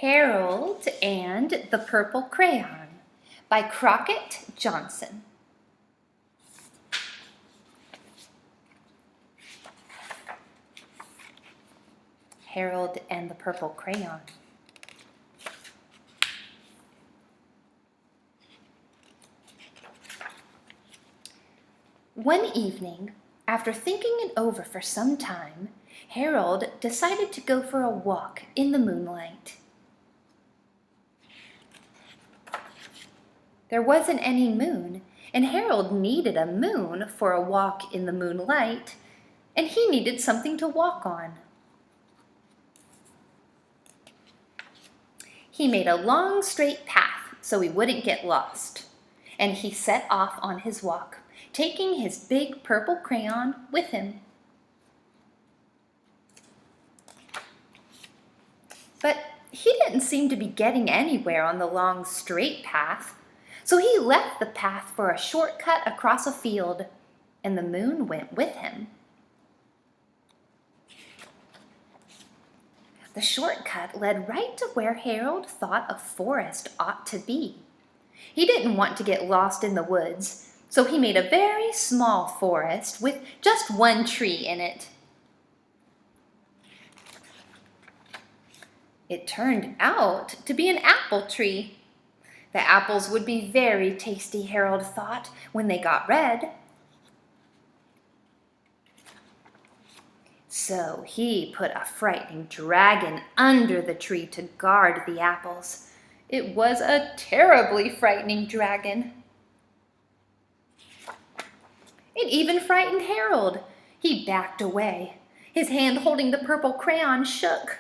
Harold and the Purple Crayon by Crockett Johnson. Harold and the Purple Crayon. One evening, after thinking it over for some time, Harold decided to go for a walk in the moonlight. There wasn't any moon, and Harold needed a moon for a walk in the moonlight, and he needed something to walk on. He made a long straight path so he wouldn't get lost, and he set off on his walk, taking his big purple crayon with him. But he didn't seem to be getting anywhere on the long straight path, so he left the path for a shortcut across a field, and the moon went with him. The shortcut led right to where Harold thought a forest ought to be. He didn't want to get lost in the woods, so he made a very small forest with just one tree in it. It turned out to be an apple tree. The apples would be very tasty, Harold thought, when they got red. So he put a frightening dragon under the tree to guard the apples. It was a terribly frightening dragon. It even frightened Harold. He backed away. His hand holding the purple crayon shook.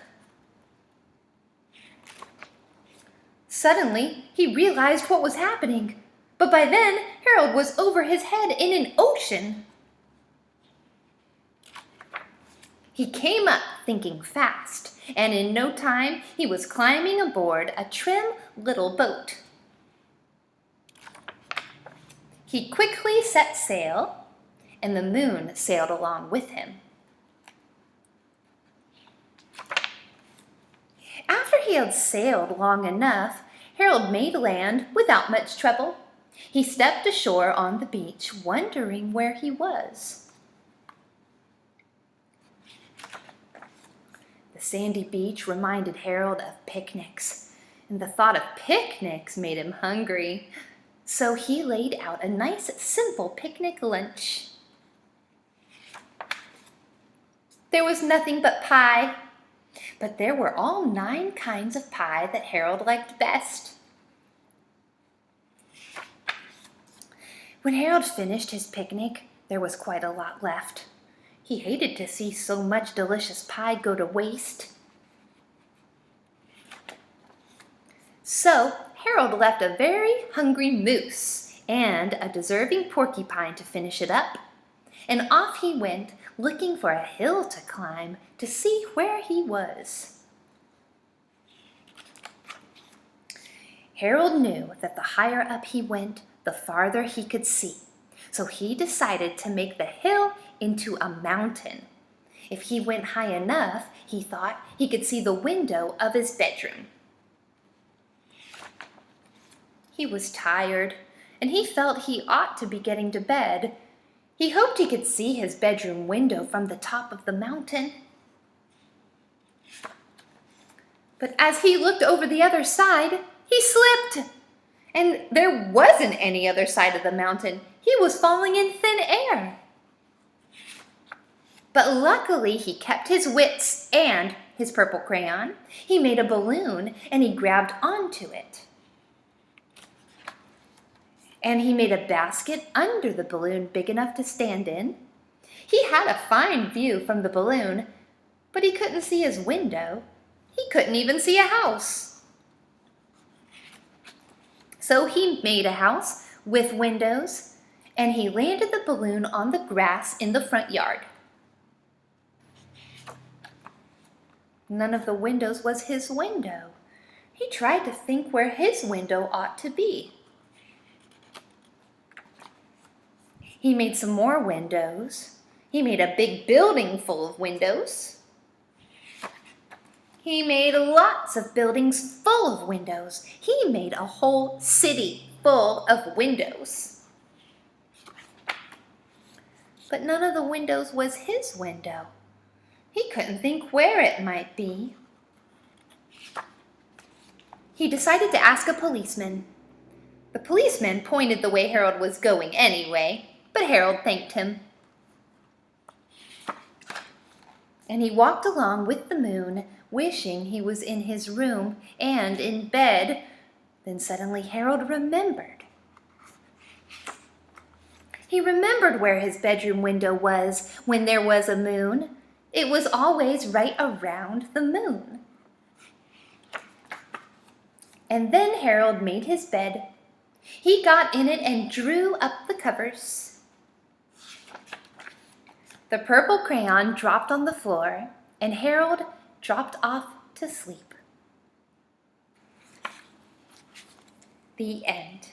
Suddenly, he realized what was happening, but by then, Harold was over his head in an ocean. He came up thinking fast, and in no time, he was climbing aboard a trim little boat. He quickly set sail, and the moon sailed along with him. After he had sailed long enough, Harold made land without much trouble. He stepped ashore on the beach, wondering where he was. The sandy beach reminded Harold of picnics, and the thought of picnics made him hungry. So he laid out a nice, simple picnic lunch. There was nothing but pie. But there were all 9 kinds of pie that Harold liked best. When Harold finished his picnic, there was quite a lot left. He hated to see so much delicious pie go to waste. So Harold left a very hungry moose and a deserving porcupine to finish it up. And off he went, looking for a hill to climb to see where he was. Harold knew that the higher up he went, the farther he could see. So he decided to make the hill into a mountain. If he went high enough, he thought he could see the window of his bedroom. He was tired, and he felt he ought to be getting to bed. He hoped he could see his bedroom window from the top of the mountain. But as he looked over the other side, he slipped. And there wasn't any other side of the mountain. He was falling in thin air. But luckily, he kept his wits and his purple crayon. He made a balloon and he grabbed onto it. And he made a basket under the balloon big enough to stand in. He had a fine view from the balloon, but he couldn't see his window. He couldn't even see a house. So he made a house with windows, and he landed the balloon on the grass in the front yard. None of the windows was his window. He tried to think where his window ought to be. He made some more windows. He made a big building full of windows. He made lots of buildings full of windows. He made a whole city full of windows. But none of the windows was his window. He couldn't think where it might be. He decided to ask a policeman. The policeman pointed the way Harold was going anyway, but Harold thanked him. And he walked along with the moon, wishing he was in his room and in bed. Then suddenly Harold remembered. He remembered where his bedroom window was when there was a moon. It was always right around the moon. And then Harold made his bed. He got in it and drew up the covers. The purple crayon dropped on the floor, and Harold dropped off to sleep. The end.